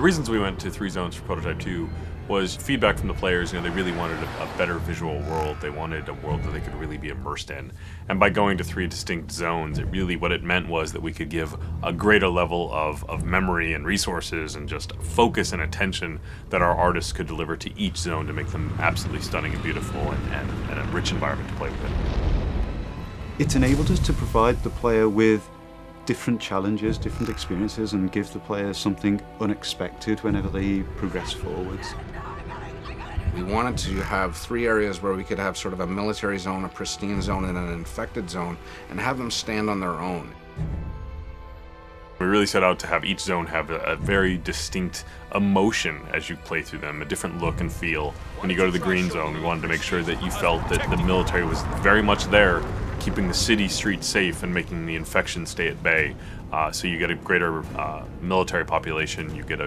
reasons we went to 3 zones for Prototype 2 was feedback from the players. They really wanted a better visual world. They wanted a world that they could really be immersed in. And by going to 3 distinct zones, what it meant was that we could give a greater level of memory and resources and just focus and attention that our artists could deliver to each zone to make them absolutely stunning and beautiful and a rich environment to play with. It's enabled us to provide the player with different challenges, different experiences, and give the players something unexpected whenever they progress forwards. We wanted to have 3 areas where we could have sort of a military zone, a pristine zone, and an infected zone, and have them stand on their own. We really set out to have each zone have a very distinct emotion as you play through them, a different look and feel. When you go to the green zone, we wanted to make sure that you felt that the military was very much there, keeping the city streets safe and making the infection stay at bay. So you get a greater military population, you get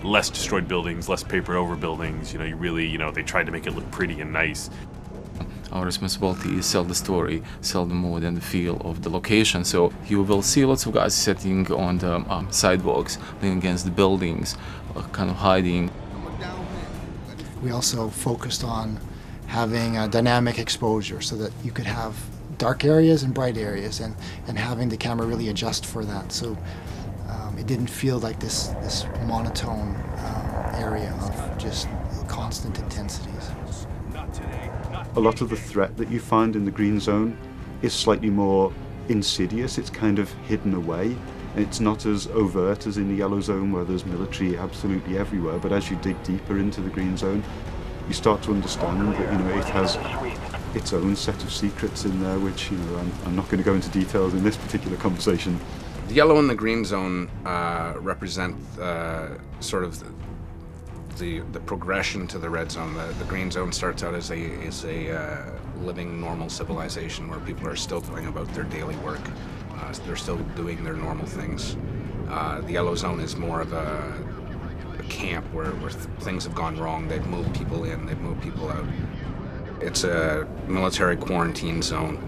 less destroyed buildings, less papered over buildings. They tried to make it look pretty and nice. Our responsibility is sell the story, sell the mood and the feel of the location. So you will see lots of guys sitting on the sidewalks, leaning against the buildings, kind of hiding. We also focused on having a dynamic exposure so that you could have dark areas and bright areas, and having the camera really adjust for that. So it didn't feel like this monotone area of just constant intensities. A lot of the threat that you find in the green zone is slightly more insidious. It's kind of hidden away. It's not as overt as in the yellow zone where there's military absolutely everywhere, but as you dig deeper into the green zone, you start to understand that it has its own set of secrets in there, which I'm not going to go into details in this particular conversation. The yellow and the green zone represent sort of the progression to the red zone. The green zone starts out as a living normal civilization where people are still going about their daily work. They're still doing their normal things. The yellow zone is more of a camp where things have gone wrong. They've moved people in, they've moved people out. It's a military quarantine zone.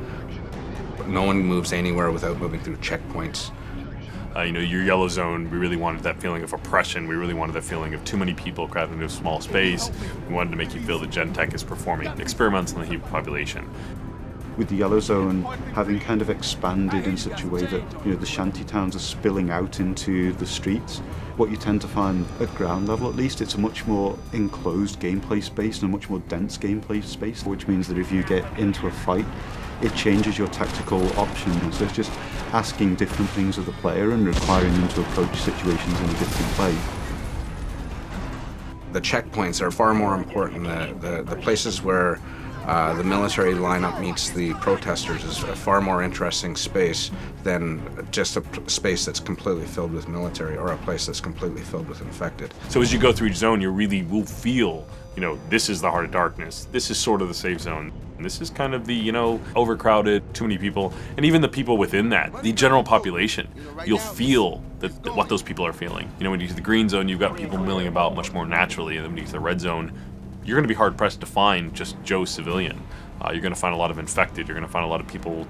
No one moves anywhere without moving through checkpoints. Your yellow zone, we really wanted that feeling of oppression. We really wanted that feeling of too many people crowded into a small space. We wanted to make you feel that Gentek is performing experiments on the human population. With the yellow zone having kind of expanded in such a way that the shanty towns are spilling out into the streets, what you tend to find at ground level at least, it's a much more enclosed gameplay space and a much more dense gameplay space, which means that if you get into a fight, it changes your tactical options. So it's just asking different things of the player and requiring them to approach situations in a different way. The checkpoints are far more important. The places where the military lineup meets the protesters is a far more interesting space than just a space that's completely filled with military or a place that's completely filled with infected. So as you go through each zone, you really will feel, this is the heart of darkness. This is sort of the safe zone. And this is kind of the, overcrowded, too many people. And even the people within that, the general population, you'll feel that what those people are feeling. When you get to the green zone, you've got people milling about much more naturally. And then when you get to the red zone, you're going to be hard-pressed to find just Joe civilian. You're going to find a lot of infected. You're going to find a lot of people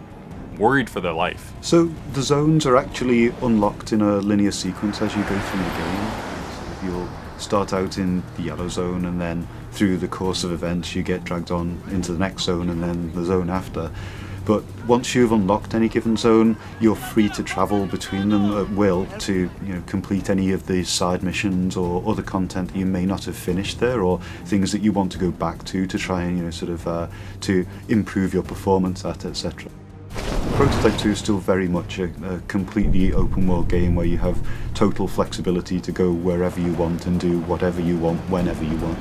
worried for their life. So the zones are actually unlocked in a linear sequence as you go through the game. So you'll start out in the yellow zone, and then through the course of events you get dragged on into the next zone and then the zone after. But once you've unlocked any given zone, you're free to travel between them at will to complete any of the side missions or other content that you may not have finished there, or things that you want to go back to try and to improve your performance at, etc. Prototype 2 is still very much a completely open world game where you have total flexibility to go wherever you want and do whatever you want whenever you want.